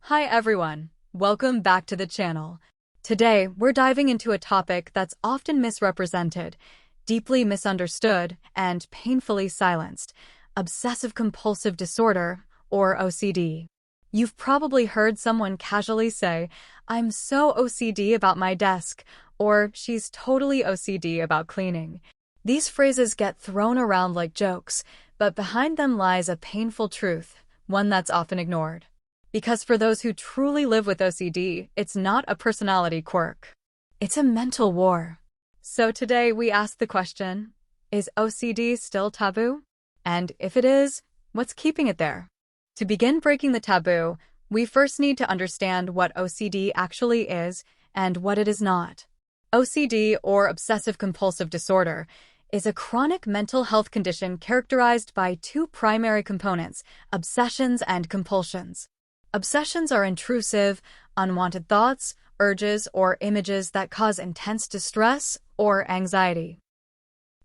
Hi everyone, welcome back to the channel. Today, we're diving into a topic that's often misrepresented, deeply misunderstood, and painfully silenced: obsessive-compulsive disorder, or OCD. You've probably heard someone casually say, "I'm so OCD about my desk," or "she's totally OCD about cleaning." These phrases get thrown around like jokes, but behind them lies a painful truth, one that's often ignored. Because for those who truly live with OCD, it's not a personality quirk. It's a mental war. So today we ask the question, is OCD still taboo? And if it is, what's keeping it there? To begin breaking the taboo, we first need to understand what OCD actually is and what it is not. OCD, or obsessive-compulsive disorder, is a chronic mental health condition characterized by two primary components: obsessions and compulsions. Obsessions are intrusive, unwanted thoughts, urges, or images that cause intense distress or anxiety.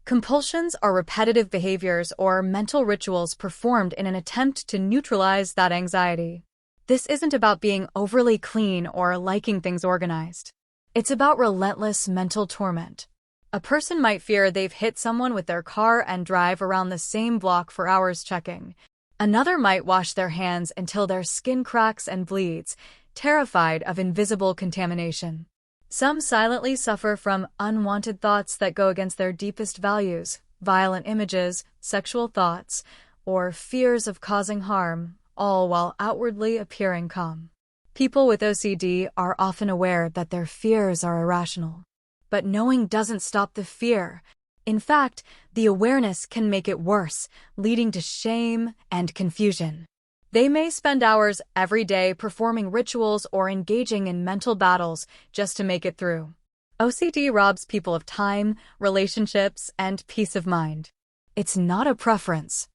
Compulsions are repetitive behaviors or mental rituals performed in an attempt to neutralize that anxiety. This isn't about being overly clean or liking things organized. It's about relentless mental torment. A person might fear they've hit someone with their car and drive around the same block for hours checking. Another might wash their hands until their skin cracks and bleeds, terrified of invisible contamination. Some silently suffer from unwanted thoughts that go against their deepest values, violent images, sexual thoughts, or fears of causing harm, all while outwardly appearing calm. People with OCD are often aware that their fears are irrational. But knowing doesn't stop the fear. In fact, the awareness can make it worse, leading to shame and confusion. They may spend hours every day performing rituals or engaging in mental battles just to make it through. OCD robs people of time, relationships, and peace of mind. It's not a preference.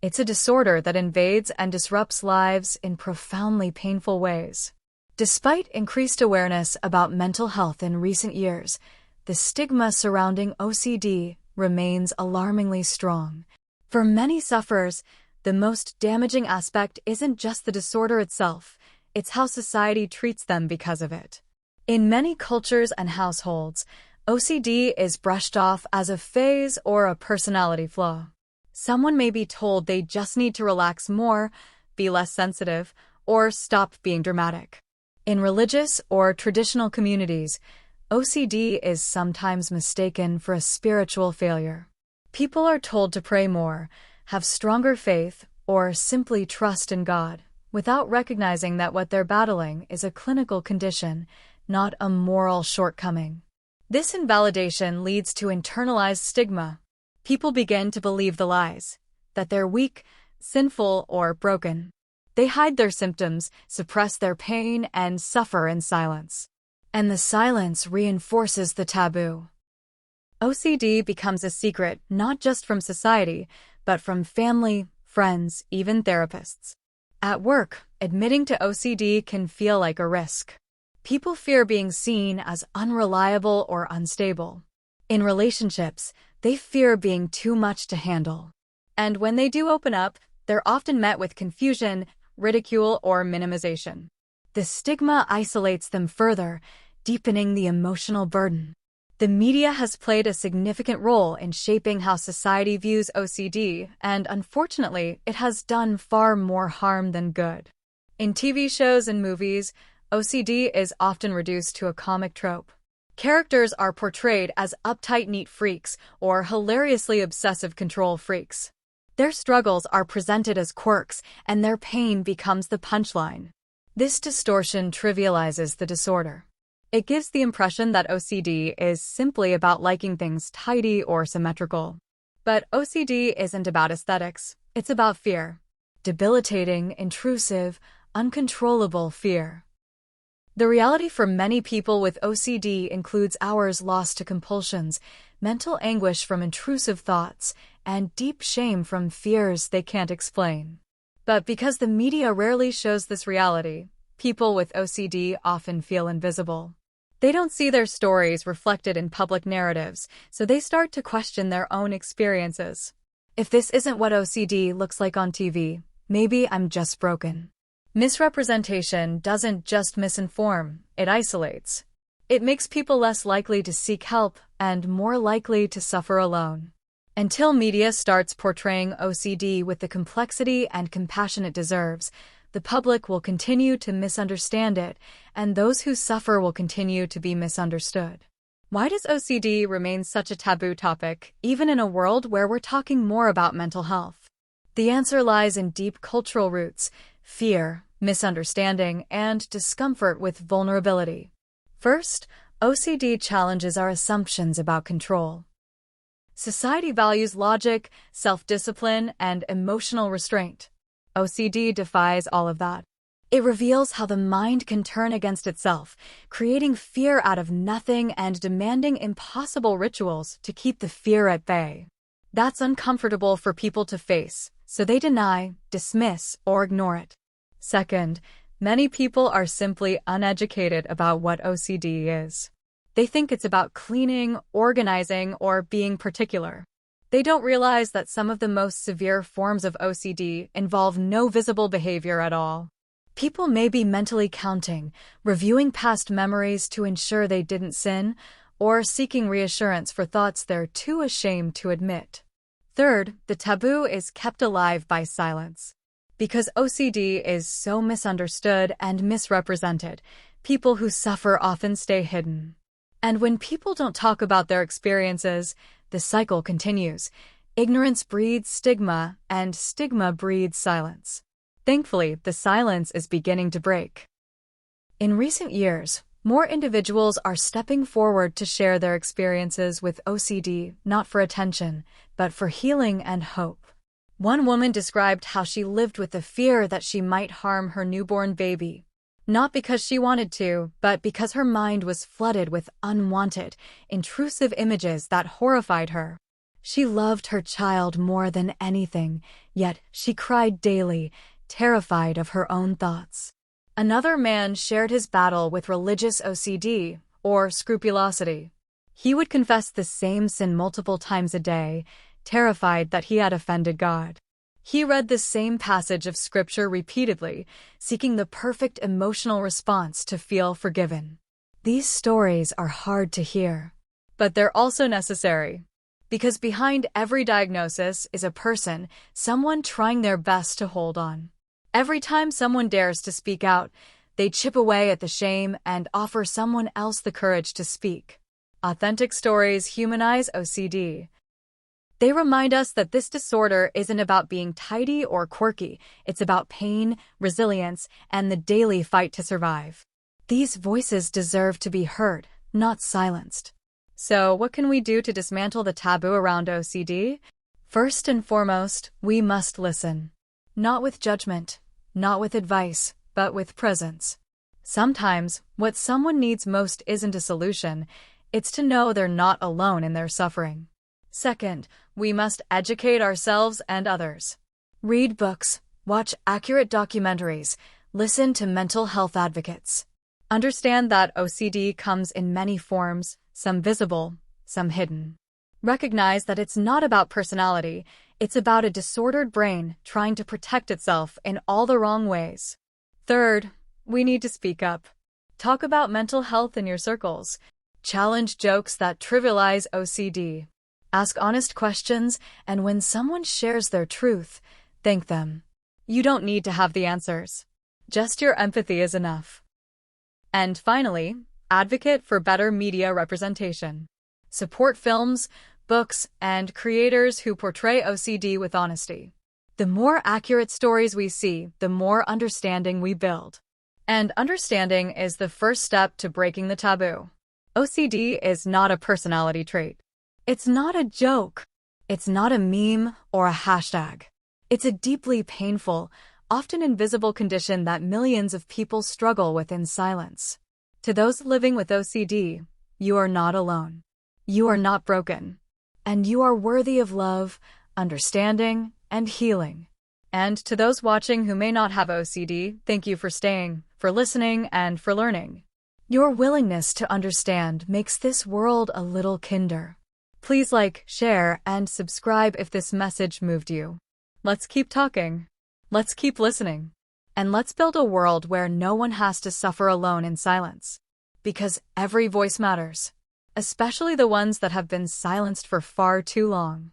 It's a disorder that invades and disrupts lives in profoundly painful ways. Despite increased awareness about mental health in recent years, the stigma surrounding OCD remains alarmingly strong. For many sufferers, the most damaging aspect isn't just the disorder itself, it's how society treats them because of it. In many cultures and households, OCD is brushed off as a phase or a personality flaw. Someone may be told they just need to relax more, be less sensitive, or stop being dramatic. In religious or traditional communities, OCD is sometimes mistaken for a spiritual failure. People are told to pray more, have stronger faith, or simply trust in God, without recognizing that what they're battling is a clinical condition, not a moral shortcoming. This invalidation leads to internalized stigma. People begin to believe the lies, that they're weak, sinful, or broken. They hide their symptoms, suppress their pain, and suffer in silence. And the silence reinforces the taboo. OCD becomes a secret not just from society, but from family, friends, even therapists. At work, admitting to OCD can feel like a risk. People fear being seen as unreliable or unstable. In relationships, they fear being too much to handle. And when they do open up, they're often met with confusion, ridicule, or minimization. The stigma isolates them further, deepening the emotional burden. The media has played a significant role in shaping how society views OCD, and unfortunately, it has done far more harm than good. In TV shows and movies, OCD is often reduced to a comic trope. Characters are portrayed as uptight neat freaks or hilariously obsessive control freaks. Their struggles are presented as quirks, and their pain becomes the punchline. This distortion trivializes the disorder. It gives the impression that OCD is simply about liking things tidy or symmetrical. But OCD isn't about aesthetics, it's about fear. Debilitating, intrusive, uncontrollable fear. The reality for many people with OCD includes hours lost to compulsions, mental anguish from intrusive thoughts, and deep shame from fears they can't explain. But because the media rarely shows this reality, people with OCD often feel invisible. They don't see their stories reflected in public narratives, so they start to question their own experiences. If this isn't what OCD looks like on TV, maybe I'm just broken. Misrepresentation doesn't just misinform, it isolates. It makes people less likely to seek help and more likely to suffer alone. Until media starts portraying OCD with the complexity and compassion it deserves, the public will continue to misunderstand it, and those who suffer will continue to be misunderstood. Why does OCD remain such a taboo topic, even in a world where we're talking more about mental health? The answer lies in deep cultural roots: fear, misunderstanding, and discomfort with vulnerability. First, OCD challenges our assumptions about control. Society values logic, self-discipline, and emotional restraint. OCD defies all of that. It reveals how the mind can turn against itself, creating fear out of nothing and demanding impossible rituals to keep the fear at bay. That's uncomfortable for people to face, so they deny, dismiss, or ignore it. Second, many people are simply uneducated about what OCD is. They think it's about cleaning, organizing, or being particular. They don't realize that some of the most severe forms of OCD involve no visible behavior at all. People may be mentally counting, reviewing past memories to ensure they didn't sin, or seeking reassurance for thoughts they're too ashamed to admit. Third, the taboo is kept alive by silence. Because OCD is so misunderstood and misrepresented, people who suffer often stay hidden. And when people don't talk about their experiences, the cycle continues. Ignorance breeds stigma, and stigma breeds silence. Thankfully, the silence is beginning to break. In recent years, more individuals are stepping forward to share their experiences with OCD, not for attention, but for healing and hope. One woman described how she lived with the fear that she might harm her newborn baby. Not because she wanted to, but because her mind was flooded with unwanted, intrusive images that horrified her. She loved her child more than anything, yet she cried daily, terrified of her own thoughts. Another man shared his battle with religious OCD, or scrupulosity. He would confess the same sin multiple times a day, terrified that he had offended God. He read the same passage of scripture repeatedly, seeking the perfect emotional response to feel forgiven. These stories are hard to hear, but they're also necessary. Because behind every diagnosis is a person, someone trying their best to hold on. Every time someone dares to speak out, they chip away at the shame and offer someone else the courage to speak. Authentic stories humanize OCD. They remind us that this disorder isn't about being tidy or quirky, it's about pain, resilience, and the daily fight to survive. These voices deserve to be heard, not silenced. So, what can we do to dismantle the taboo around OCD? First and foremost, we must listen. Not with judgment, not with advice, but with presence. Sometimes, what someone needs most isn't a solution, it's to know they're not alone in their suffering. Second, we must educate ourselves and others. Read books, watch accurate documentaries, listen to mental health advocates. Understand that OCD comes in many forms, some visible, some hidden. Recognize that it's not about personality, it's about a disordered brain trying to protect itself in all the wrong ways. Third, we need to speak up. Talk about mental health in your circles. Challenge jokes that trivialize OCD. Ask honest questions, and when someone shares their truth, thank them. You don't need to have the answers. Just your empathy is enough. And finally, advocate for better media representation. Support films, books, and creators who portray OCD with honesty. The more accurate stories we see, the more understanding we build. And understanding is the first step to breaking the taboo. OCD is not a personality trait. It's not a joke. It's not a meme or a hashtag. It's a deeply painful, often invisible condition that millions of people struggle with in silence. To those living with OCD, you are not alone. You are not broken. And you are worthy of love, understanding, and healing. And to those watching who may not have OCD, thank you for staying, for listening, and for learning. Your willingness to understand makes this world a little kinder. Please like, share, and subscribe if this message moved you. Let's keep talking. Let's keep listening. And let's build a world where no one has to suffer alone in silence. Because every voice matters, especially the ones that have been silenced for far too long.